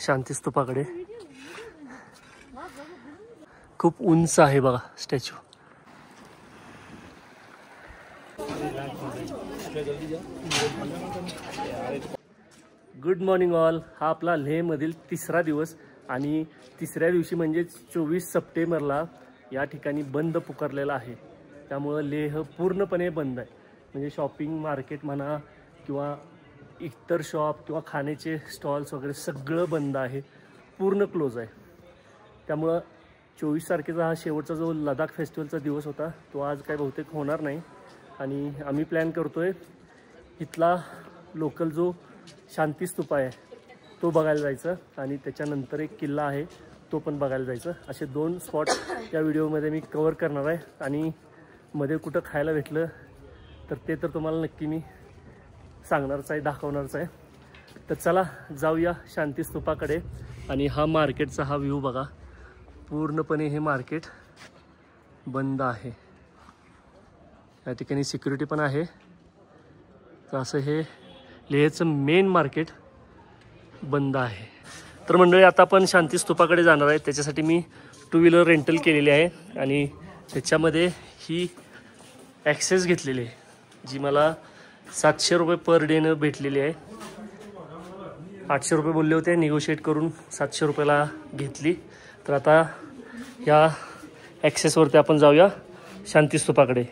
शांतीस्तूपाकडे. खूप उंच आहे बघा स्टॅच्यू. Good morning all. हा आपला लेहमधील तिसरा दिवस आणि तिसऱ्या दिवशी म्हणजे 24 सप्टेंबरला या ठिकाणी बंद पुकारलेला आहे. त्यामुळं लेह पूर्णपणे बंद आहे. म्हणजे शॉपिंग मार्केट म्हणा किंवा इतर शॉप किंवा खाण्याचे स्टॉल्स वगैरे सगळं बंद आहे, पूर्ण क्लोज आहे. त्यामुळं 24 तारखेचा हा शेवटचा जो लडाख फेस्टिवलचा दिवस होता तो आज काय बहुतेक होणार नाही. आणि आम्ही प्लॅन करतोय इथला लोकल जो शांतीस्तूप आहे तो बघायला जायचं आणि त्याच्यानंतर एक किल्ला आहे तो पण बघायला जायचं. असे 2 स्पॉट या व्हिडिओमध्ये मी कवर करणार आहे. आणि मध्ये कुठं खायला भेटलं तर ते तर तुम्हाला नक्की मी सांगणारच आहे, दाखवणारच आहे. तर चला जाऊया शांतीस्तूपाकडे. आणि हा मार्केटचा हा व्ह्यू बघा. पूर्णपणे हे मार्केट बंद आहे. या ठिकाणी सिक्युरिटी पण आहे. तर असं हे लेहचं मेन मार्केट बंद आहे. तर मंडळी आता आपण शांतीस्तूपाकडे जाणार आहे. त्याच्यासाठी मी 2 व्हीलर रेंटल केलेली आहे आणि त्याच्यामध्ये ही ॲक्सेस घेतलेली आहे जी मला 700 रुपये पर डेनं भेटलेली आहे. 800 रुपये बोलले होते, निगोशिएट करून 700 रुपयाला घेतली. तर आता या ॲक्सेसवरती आपण जाऊया शांतीस्तूपाकडे.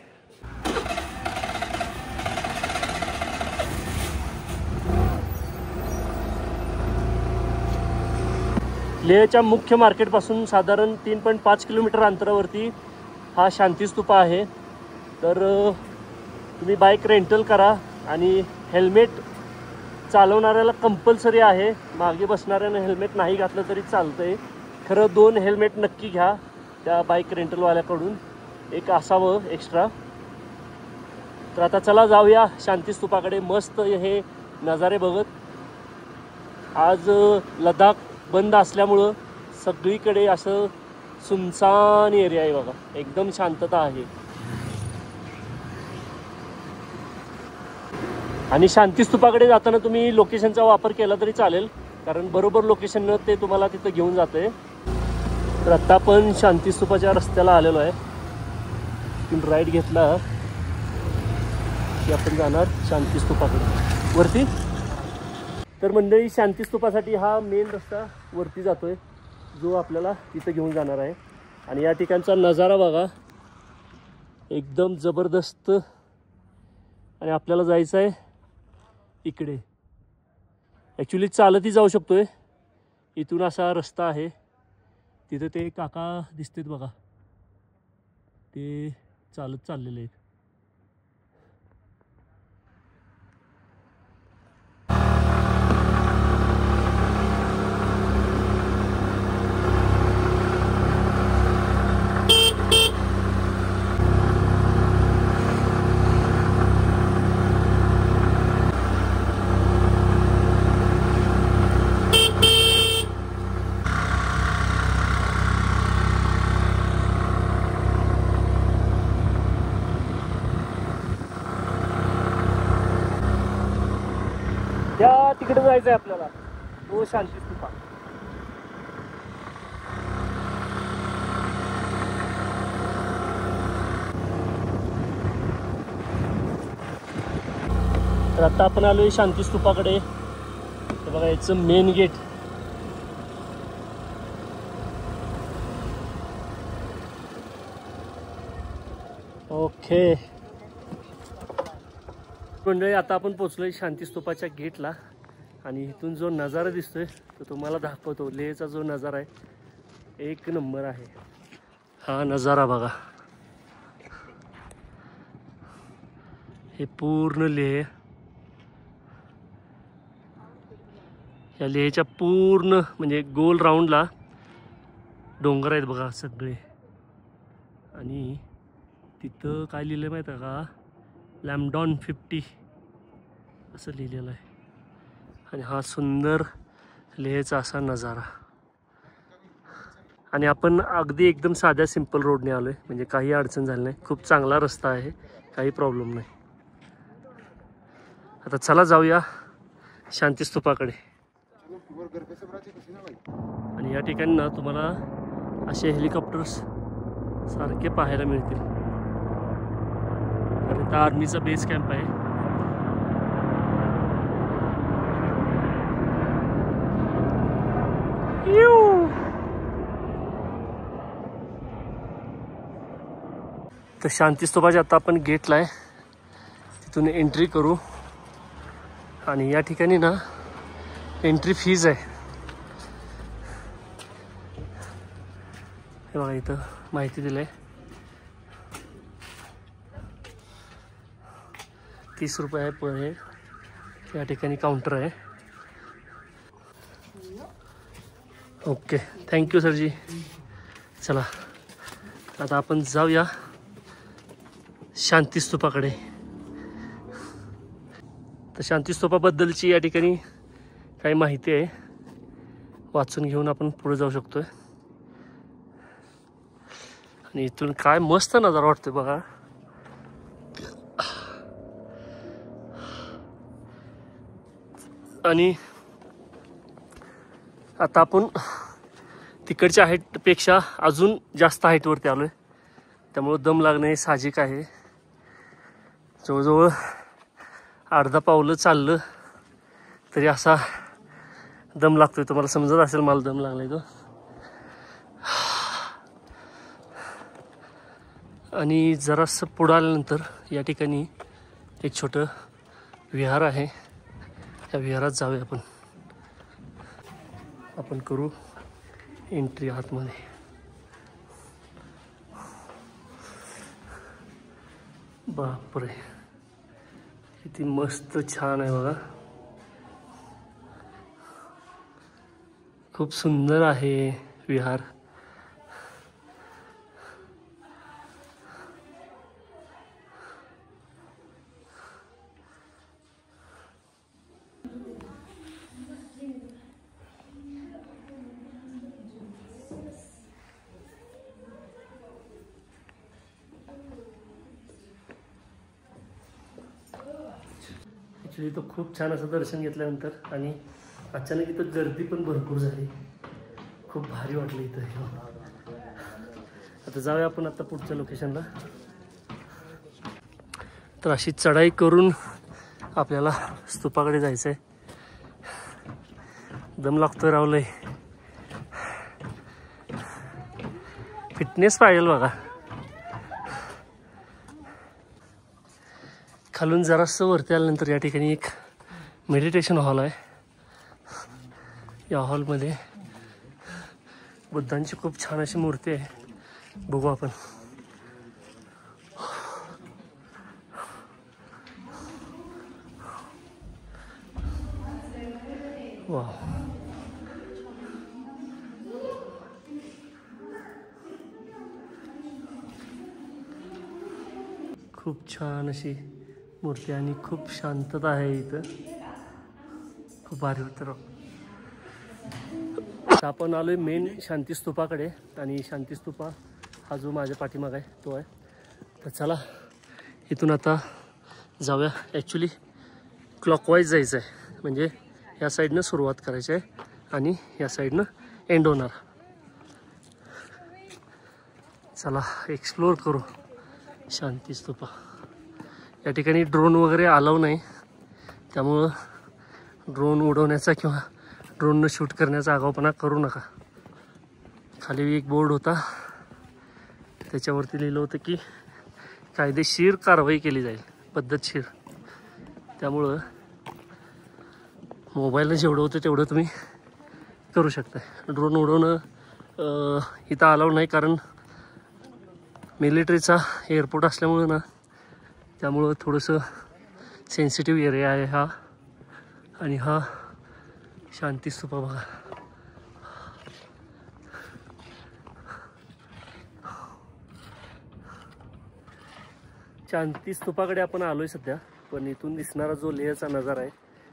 लेहच्या मुख्य मार्केटपासून साधारण 3.5 किलोमीटर अंतरावरती हा शांतीस्तूप आहे. तर तुम्ही बाईक रेंटल करा आणि हेल्मेट चालवणाऱ्याला कंपल्सरी आहे. मागे बसणाऱ्यानं हेल्मेट नाही घातलं तरी चालतं आहे. खरं 2 हेल्मेट नक्की घ्या त्या बाईक रेंटलवाल्याकडून, एक असावं एक्स्ट्रा. तर आता चला जाऊया शांतीस्तूपाकडे. मस्त हे नजारे बघत. आज लडाख बंद असल्यामुळं सगळीकडे असं सुनसान एरिया आहे बघा. एकदम शांतता आहे. आणि शांतीस्तूपाकडे जाताना तुम्ही लोकेशनचा वापर केला तरी चालेल, कारण बरोबर लोकेशननं ते तुम्हाला तिथं घेऊन जाते. तर आत्ता आपण शांतीस्तूपाच्या रस्त्याला आलेलो आहे. तिथून राईट घेतला की आपण जाणार शांतीस्तूपाकडे वरती. तर मंडळी शांतीस्तूपासाठी हा मेन रस्ता वरती जातोय जो आपल्याला तिथं घेऊन जाणार आहे. आणि या ठिकाणचा नजारा बघा, एकदम जबरदस्त. आणि आपल्याला जायचं आहे इकडे. ॲक्च्युली चालतही जाऊ शकतोय. इथून असा रस्ता आहे. तिथं ते काका दिसतात बघा, ते चालत चाललेले आहेत. त्या तिकडे जायचं आहे आपल्याला, तो शांतीस्तूपा. तर आता आपण आलोय शांतीस्तूपाकडे. हे बघा याचं मेन गेट. ओके मंडळी, आता आपण पोचलोय शांतीस्तूपाच्या गेटला. आणि इथून जो नजारा दिसतोय तो तुम्हाला दाखवतो. लेहचा जो नजारा आहे एक नंबर आहे. हा नजारा बघा. हे पूर्ण लेह, या लेहच्या पूर्ण म्हणजे गोल राऊंडला डोंगर आहेत बघा सगळे. आणि तिथं काय लिहिलं आहे माहिती आहे का, लॅम्डॉन 50 असं लिहिलेलं आहे. आणि हा सुंदर लेहचा असा नजारा. आणि आपण अगदी एकदम साध्या सिंपल रोडने आलोय, म्हणजे काही अडचण झाली नाही. खूप चांगला रस्ता आहे, काही प्रॉब्लेम नाही. आता चला जाऊया शांतीस्तूपाकडे. आणि या ठिकाणी ना तुम्हाला असे हेलिकॉप्टर्स सारखे पाहायला मिळतील, कारण इथं आर्मीचा बेस कॅम्प आहे. तर शांतीस्तूपाच्या आता आपण गेटला आहे, तिथून एंट्री करू. आणि या ठिकाणी ना एंट्री फीज आहे. हे बघा इथं माहिती दिली आहे, 30 रुपये आहे पर हेड. या ठिकाणी काउंटर आहे. ओके, थँक्यू सरजी. चला आता आपण जाऊया शांतीस्तूपाकडे. तर शांतीस्तूपाबद्दलची या ठिकाणी काही माहिती आहे, वाचून घेऊन आपण पुढे जाऊ शकतोय. आणि इथून काय मस्त नजारा वाटतोय बघा. आणि आता आपण तिकडच्या हाईटपेक्षा अजून जास्त हाईटवरती आलोय, त्यामुळं दम लागणं हे साहजिक आहे. जवळजवळ अर्धा पावलं चाललं तरी असा दम लागतोय. तुम्हाला समजत असेल मला दम लागलाय तो. आणि जरासं पुढं आल्यानंतर या ठिकाणी एक छोटं विहार आहे. त्या विहारात जाऊया आपण करू एंट्री आतमध्ये. बापरे, किती मस्त छान आहे बघा. खूप सुंदर आहे विहार. ॲक्च्युली तो खूप छान असं दर्शन घेतल्यानंतर आणि अचानक इथं गर्दी पण भरपूर झाली. खूप भारी वाटलं इथं. आता जाऊया आपण आता पुढच्या लोकेशनला. तर अशी चढाई करून आपल्याला स्तूपाकडे जायचं आहे. दम लागतोय रावलंय. फिटनेस पाहिजे बघा. खालून जरासं वरती आल्यानंतर या ठिकाणी एक मेडिटेशन हॉल आहे. या हॉलमध्ये बुद्धांची खूप छान अशी मूर्ती आहे. बघू आपण. वा, खूप छान अशी मूर्ती आणि खूप शांतता आहे इथं. खूप भारी होतं. आपण आलोय मेन शांतीस्तूपाकडे आणि शांतीस्तूपा हा जो माझ्या पाठीमाग आहे तो आहे. तर चला इथून आता जाऊया. ॲक्च्युली क्लॉकवाईज जायचं आहे, म्हणजे या साईडनं सुरुवात करायची आहे आणि या साईडनं एंड होणार. चला एक्सप्लोर करू शांतीस्तूपा. या ठिकाणी ड्रोन वगैरे अलाव नाही, त्यामुळं ड्रोन उडवण्याचा किंवा ड्रोननं शूट करण्याचा आगाऊपणा करू नका. खाली एक बोर्ड होता, त्याच्यावरती लिहिलं होतं की कायदेशीर कारवाई केली जाईल, पद्धतशीर. त्यामुळं मोबाईलला जेवढं होतं तेवढं तुम्ही करू शकता. ड्रोन उडवणं इथं अलाव नाही, कारण मिलिटरीचा एअरपोर्ट असल्यामुळं ना, त्यामुळं थोडंसं सेन्सिटिव्ह एरिया आहे हा. आणि हा शांतीस्तूपा बघा. शांतीस्तूपाकडे आपण आलोय सध्या, पण इथून दिसणारा जो लेहचा नजारा आहे,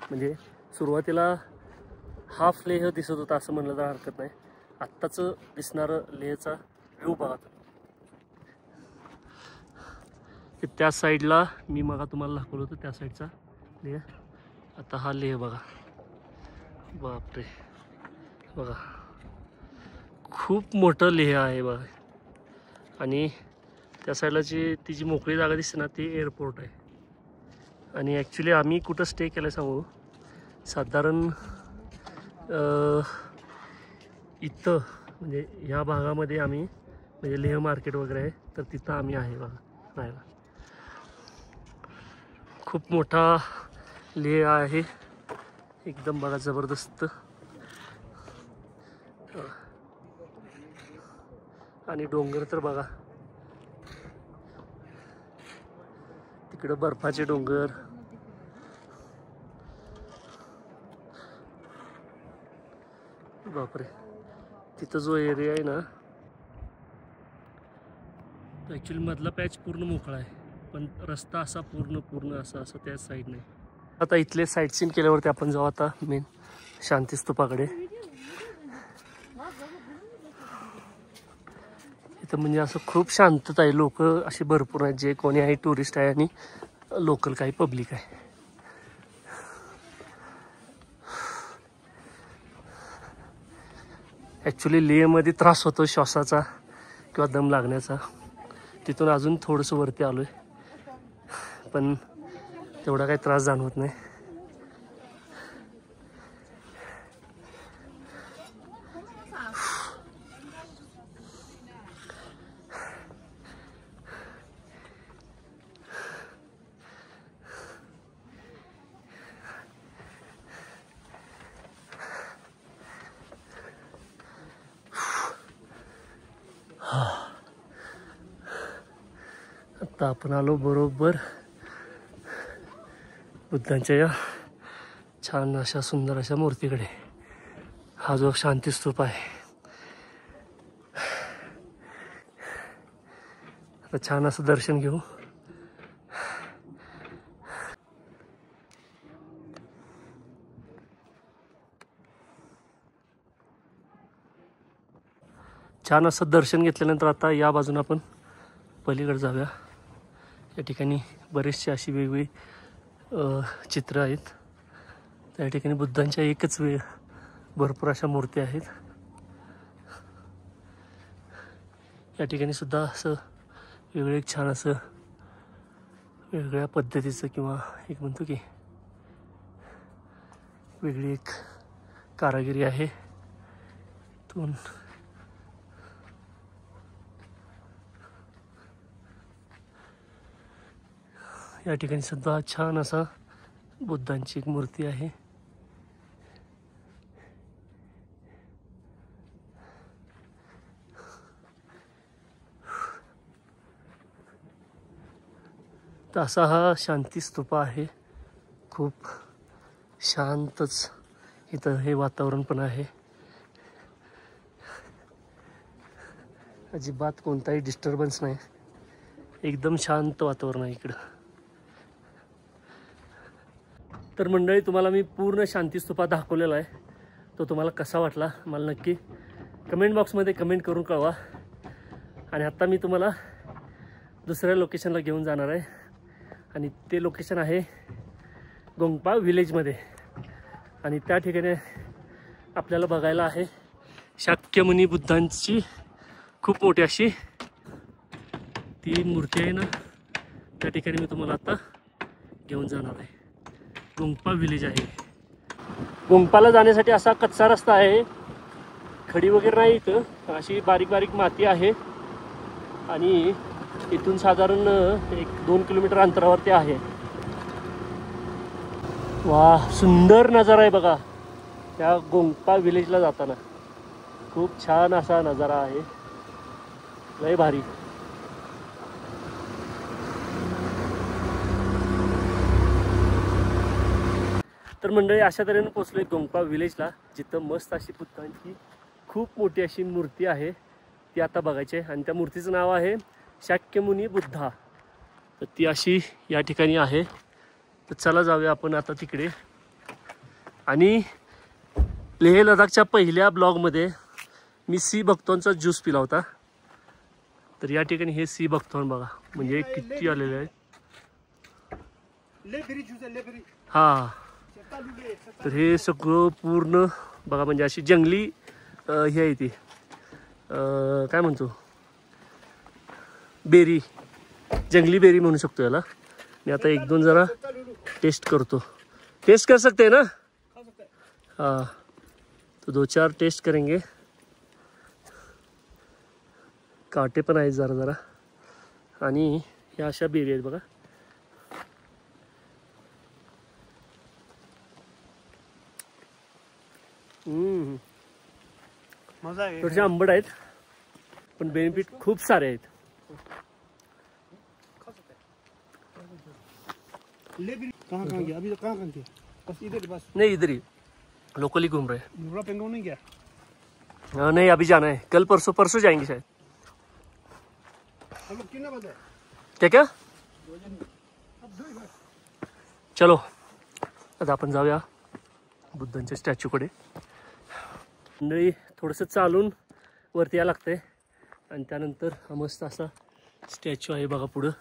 म्हणजे सुरुवातीला हाफ लेह दिसत होता असं म्हणलं तर हरकत नाही. आत्ताच दिसणारं लेहचा व्ह्यू बघा. त्या साईडला मी मग तुम्हाला दाखवलं होतं त्या साईडचा लेह. आता हा लेह बघा. बापरे, बघा खूप मोठं लेह आहे बघा. आणि त्या साईडला ती जी मोकळी जागा दिसते ना ती एअरपोर्ट आहे. आणि ॲक्च्युली आम्ही कुठं स्टे केलं सांगू, साधारण इथं म्हणजे ह्या भागामध्ये आम्ही म्हणजे लेह मार्केट वगैरे आहे तर तिथं आम्ही आहे बघा राहायला. खूप मोठा लेह आहे एकदम बघा जबरदस्त. आणि डोंगर तर बघा तिकडं बर्फाचे डोंगर. बापरे, तिथं जो एरिया आहे ना तो ॲक्च्युली मधला पॅच पूर्ण मोकळा आहे पण रस्ता असा पूर्ण असा त्या साईड नाही. आता इथले साईट सीन केल्यावरती आपण जाऊ आता मेन शांती स्तूपाकडे. इथं म्हणजे असं खूप शांतता आहे. लोक असे भरपूर आहेत जे कोणी आहे टुरिस्ट आहे आणि लोकल काही पब्लिक आहे. ॲक्च्युली लेहमध्ये त्रास होतो श्वासाचा किंवा दम लागण्याचा. तिथून अजून थोडंसं वरती आलो आहे पण तेवढा काही त्रास जाणवत नाही. आता आपण आलो बरोबर बुद्धांच्या या छान अशा सुंदर अशा मूर्तीकडे. हा जो शांती स्तूप आहे. आता छान असं दर्शन घेऊ. छान असं दर्शन घेतल्यानंतर आता या बाजूने आपण पलीकडे जाऊया. या ठिकाणी बरेचसे अशी वेगवेगळी चित्र आहेत. त्या ठिकाणी बुद्धांच्या एकच भरपूर अशा मूर्ती आहेत. या ठिकाणी सुद्धा असं वेगळं एक छान असं वेगळ्या पद्धतीचं किंवा एक म्हणतो की वेगळी एक कारागिरी आहे. तून या ठिकाणी सुद्धा छान असा बुद्धांची एक मूर्ती आहे. तर असा हा शांती स्तूप आहे. खूप शांतच इथं हे वातावरण पण आहे. अजिबात कोणताही डिस्टर्बन्स नाही. एकदम शांत वातावरण आहे इकडं. तर मंडळी तुम्हाला मी पूर्ण शांती स्तूपा दाखवलेला आहे. तो तुम्हाला कसा वाटला मला नक्की कमेंट बॉक्समध्ये कमेंट करून कळवा. आणि आत्ता मी तुम्हाला दुसऱ्या लोकेशनला घेऊन जाणार आहे आणि ते लोकेशन आहे गोंगपा विलेजमध्ये. आणि त्या ठिकाणी आपल्याला बघायला आहे शाक्यमुनी बुद्धांची खूप मोठी अशी ती मूर्ती आहे ना. त्या ठिकाणी मी तुम्हाला आता घेऊन जाणार आहे. गोंगपा विलेज आहे. गोंगपाला जाण्यासाठी असा कच्चा रस्ता आहे. खडी वगैरे नाही इथं. अशी बारीक बारीक माती आहे आणि इथून साधारण 1-2 किलोमीटर अंतरावरती आहे. वाह, सुंदर नजारा आहे बघा त्या गोंगपा विलेजला जाताना. खूप छान असा नजारा आहे. लय भारी. तर मंडळी अशा तऱ्हेने पोहोचलोय गोंगपा विलेजला, जिथं मस्त अशी बुद्धांची खूप मोठी अशी मूर्ती आहे. ती आता बघायची आहे आणि त्या मूर्तीचं नाव आहे शाक्यमुनी बुद्धा. तर ती अशी या ठिकाणी आहे. तर चला जाऊया आपण आता तिकडे. आणि लेह लडाखच्या पहिल्या ब्लॉगमध्ये मी सी बकथॉर्नचा ज्यूस पिला होता. तर या ठिकाणी हे सी बकथॉर्न बघा म्हणजे किती आलेले आहेत. हां, तर हे सगळं पूर्ण बघा म्हणजे अशी जंगली ही आहे ती काय म्हणतो बेरी, जंगली बेरी म्हणू शकतो याला. मी आता 1-2 जरा टेस्ट करतो. टेस्ट कर सकते हैं ना? हाँ, तो 2-4 टेस्ट करेंगे. काटे पण आहेत जरा जरा. आणि ह्या अशा बेरी आहेत बघा. थोडेसे आंबट आहेत पण बेनिफिट खूप सारे आहेत. कहाँ गया अभी? तो कहाँ थे? बस इधर बस. नहीं इधर ही लोकली घूम रहे हैं. पूरा पेंगोंग नहीं गया? हाँ नहीं अभी जाना है. कल परसों जाएंगे शायद. हम लोग कितना बजे? क्या चलो आता आपण जाऊया बुद्धांच्या स्टॅच्यूकडे. मंडळी थोडंसं चालून वरती यायला लागतंय आणि त्यानंतर हा मस्त असा स्टॅच्यू आहे बघा पुढं.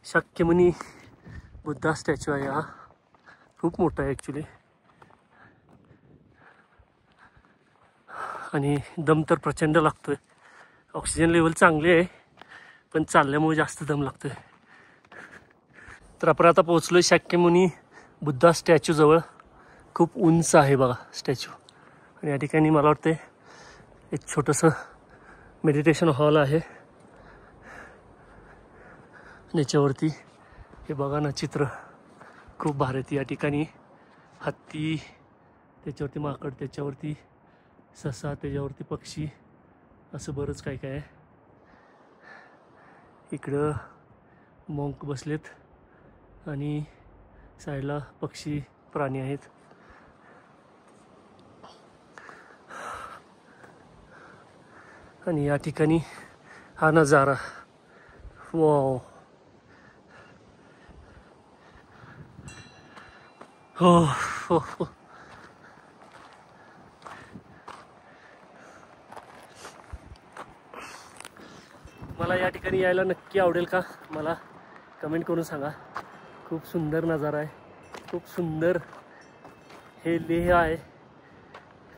शाक्यमुनी बुद्धा स्टॅच्यू आहे हा. खूप मोठा आहे ॲक्च्युली. आणि दम तर प्रचंड लागतोय. ऑक्सिजन लेवल चांगली आहे पण चालल्यामुळे जास्त दम लागतोय. तर आपण आता पोहोचलोय शाक्यमुनी बुद्धा स्टॅच्यूजवळ. खूप उंच आहे बघा स्टॅच्यू. आणि या ठिकाणी मला वाटते एक छोटंसं मेडिटेशन हॉल आहे. याच्यावरती हे बघा ना चित्र खूप भारी आहेत. या ठिकाणी हत्ती, त्याच्यावरती माकड, त्याच्यावरती ससा, त्याच्यावरती पक्षी, असं बरंच काय काय आहे. इकडं मॉन्क बसलेत आणि साईडला पक्षी प्राणी आहेत. आणि या ठिकाणी हा नजारा वाव. हो हो हो. मला या ठिकाणी यायला नक्की आवडेल का? मला कमेंट करून सांगा. खूप सुंदर नजारा आहे. खूप सुंदर हे लेह आहे.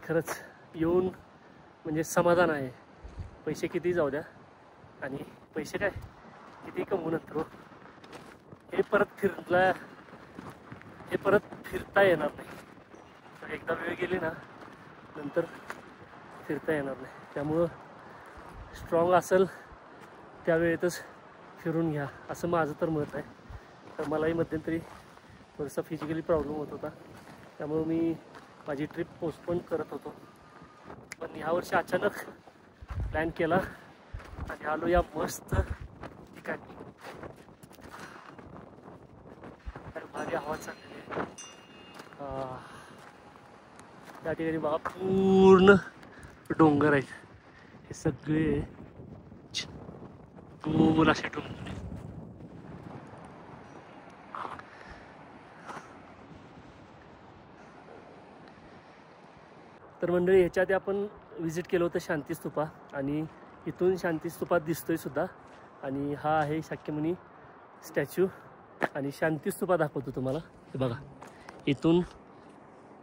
खरंच येऊन म्हणजे समाधान आहे. पैसे किती जाऊ द्या आणि पैसे काय किती कमवू नंतर हे परत फिरता येणार नाही. तर एकदा वेळ गेली ना नंतर फिरता येणार नाही. त्यामुळं स्ट्रॉंग असेल त्या वेळेतच फिरून घ्या असं माझं तर मत आहे. तर मलाही मध्यंतरी थोडासा फिजिकली प्रॉब्लेम होत होता त्यामुळे मी माझी ट्रिप पोस्टपोन करत होतो. पण ह्यावर्षी अचानक प्लॅन केला आणि आलो या मस्त ठिकाणी. भारी हवा चाललेली आहे. त्या ठिकाणी बघा पूर्ण डोंगर आहेत. हे सगळे गोल असे डोंगर. तर मंडळी ह्याच्या आधी आपण विजिट केलं होतं शांतीस्तूपा आणि इथून शांतीस्तूपात दिसतोय सुद्धा. आणि हा आहे शाक्यमुनी स्टॅच्यू आणि शांतीस्तूपा दाखवतो तुम्हाला. हे बघा इथून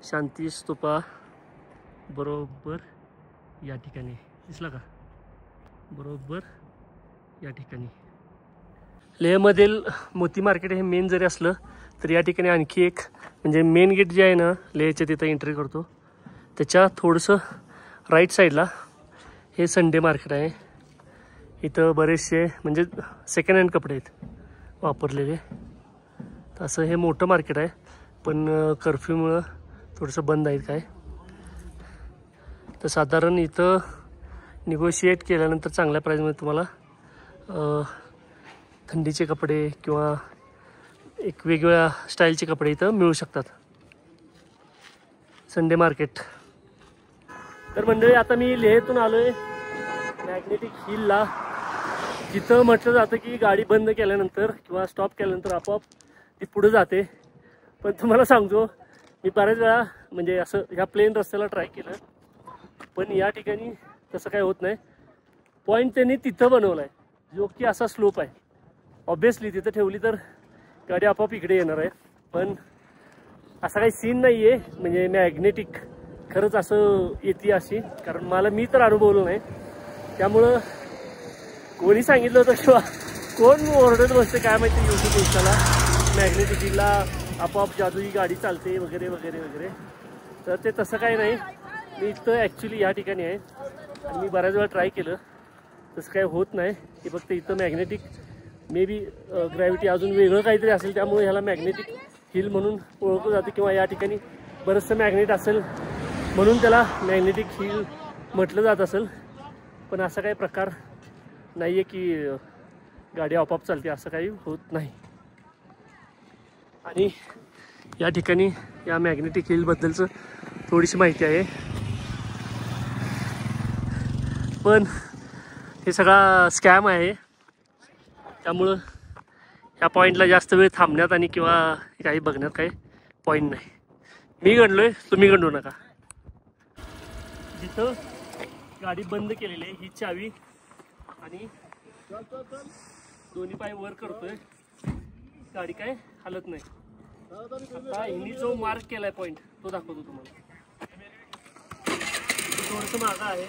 शांतीस्तूपा बरोबर या ठिकाणी दिसला का? बरोबर या ठिकाणी. लेहमधील मोती मार्केट हे मेन जरी असलं तर या ठिकाणी आणखी एक म्हणजे मेन गेट जे आहे ना लेहच्या तिथं एंट्री करतो त्याच्या थोडंसं राईट साईडला हे संडे मार्केट आहे. इथं बरेचसे म्हणजे सेकंड हँड कपडे आहेत वापरलेले. असं हे मोठं मार्केट आहे पण कर्फ्यूमुळं थोडंसं बंद आहे काय. तर साधारण इथं निगोशिएट केल्यानंतर चांगल्या प्राईजमध्ये तुम्हाला थंडीचे कपडे किंवा एक वेगवेगळ्या स्टाईलचे कपडे इथं मिळू शकतात. Sunday market. तर मंडळी आता मी लेहतून आलोय मॅग्नेटिक हिलला. जिथं म्हटलं जातं की गाडी बंद केल्यानंतर किंवा स्टॉप केल्यानंतर आपोआप ती पुढे जाते. पण तुम्हाला सांगतो मी बऱ्याच वेळा म्हणजे असं ह्या प्लेन रस्त्याला ट्राय केलं पण या ठिकाणी तसं काय होत नाही. पॉईंट त्यांनी तिथं बनवला आहे जो की असा स्लोप आहे. ऑब्वियसली तिथं ठेवली तर गाडी आपोआप इकडे येणार आहे पण असा काही सीन नाही आहे म्हणजे मॅग्नेटिक खरंच असं येते अशी, कारण मी तर अनुभवलं नाही. त्यामुळं कोणी सांगितलं होतं किंवा कोण ओरडत बसते काय माहिती यूट्यूब इंस्टाला, मॅग्नेटिक हिलला आपोआप जादुई गाडी चालते वगैरे वगैरे वगैरे. तर ते तसं काही नाही. मी इथं ॲक्च्युली या ठिकाणी आहे आणि मी बऱ्याच वेळा ट्राय केलं, तसं काही होत नाही. की फक्त इथं मॅग्नेटिक मे बी ग्रॅव्हिटी अजून वेगळं काहीतरी असेल, त्यामुळे ह्याला मॅग्नेटिक हिल म्हणून ओळखलं जातं, किंवा या ठिकाणी बरंचसं मॅग्नेट असेल म्हणून त्याला मॅग्नेटिक हिल म्हटलं जात असेल. पण असा काही प्रकार नाही आहे की गाडी आपोआप चालते, असं काही होत नाही. आणि या ठिकाणी या मॅग्नेटिक हिलबद्दलचं थोडीशी माहिती आहे. पण हे सगळा स्कॅम आहे, त्यामुळं ह्या पॉईंटला जास्त वेळ थांबण्यात आणि किंवा काही बघण्यात काही पॉईंट नाही. मी गणलोय, तुम्ही गणू नका. जिथं गाडी बंद केलेली आहे ही चावी आणि दोन्ही पाय वर करतोय, गाडी काय हलत नाही. आता हिनी जो मार्क केलाय पॉईंट तो दाखवतो तुम्हाला. थोडंसं मागं आहे.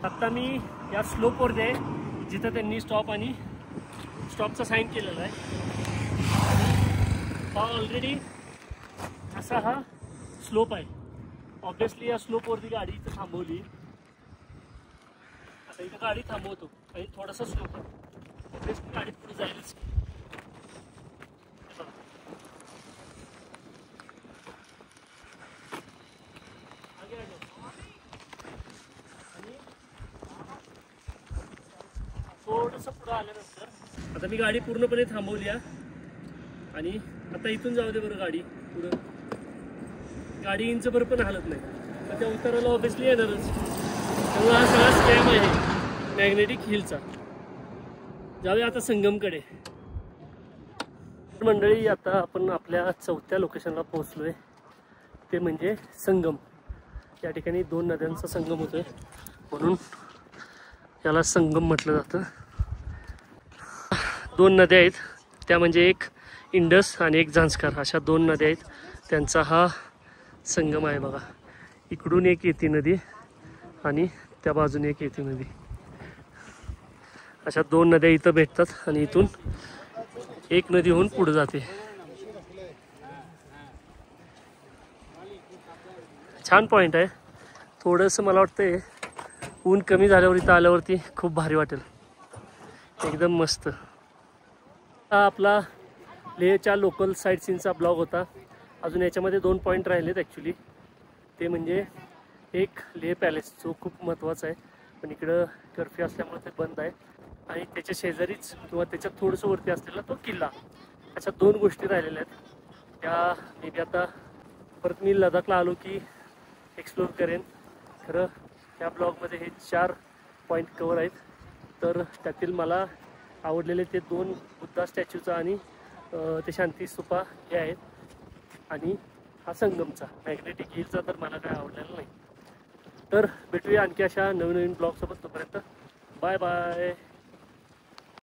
आता मी या स्लोपवरती आहे जिथं त्यांनी स्टॉप आणि स्टॉपचा साईन केलेला आहे. हा ऑलरेडी असा हा स्लोप आहे. ऑब्विसली या स्लोपवरती गाडी इथं थांबवली. आता इथं गाडी थांबवतो आणि थोडासा स्लोप आहे, ऑब्विसली गाडी पुढे जाईलच. थोडंसं पुढं आल्यानंतर आता मी गाडी पूर्णपणे थांबवली आहे आणि आता इथून जाऊ दे बरं गाडी पुढं. गाडी इंच भर पण हलत नाही, तर त्या उताराला ऑब्विसली येणारच. त्यामुळे हा सगळा स्कॅम आहे मॅग्नेटिक हिलचा. जाऊया आता संगमकडे. मंडळी, आता आपण आपल्या चौथ्या लोकेशनला पोहोचलोय, ते म्हणजे संगम. या ठिकाणी 2 नद्यांचा संगम होतोय म्हणून याला संगम म्हटलं जातं. 2 नद्या आहेत, त्या म्हणजे एक इंडस आणि एक झांस्कार, अशा 2 नद्या आहेत. त्यांचा हा संगम आहे बघा. इकडून एक येते नदी आणि त्या बाजूने एक येते नदी. अशा 2 नद्या इथं भेटतात आणि इथून एक नदी होऊन पुढे जाते. छान पॉईंट आहे. थोडंसं मला वाटतंय ऊन कमी झाल्यावर इथं आल्यावरती खूप भारी वाटेल, एकदम मस्त. हा आपला लेहच्या लोकल साईट सीनचा ब्लॉग होता. अजून याच्यामध्ये 2 पॉईंट राहिलेत ॲक्च्युली. ते म्हणजे एक लेह पॅलेस जो खूप महत्त्वाचा आहे, पण इकडं कर्फ्यू असल्यामुळे ते बंद आहे. आणि त्याच्या शेजारीच किंवा त्याच्यात थोडंसं वरती असलेला तो किल्ला. अशा 2 गोष्टी राहिलेल्या आहेत. त्या मे बी आता परत मी लडाखला आलो की एक्सप्लोर करेन. खरं या ब्लॉगमध्ये हे 4 पॉईंट कवर आहेत. तर त्यातील मला आवडलेले ते 2 बुद्धा स्टॅच्यूचा आणि ते शांती स्तूपा हे आहेत. आणि हा संगमचा मॅग्नेटिक हिलचा तर मला काय आवडलेला नाही. तर भेटूया आणखी अशा नवीन ब्लॉगसोबत. तोपर्यंत बाय बाय.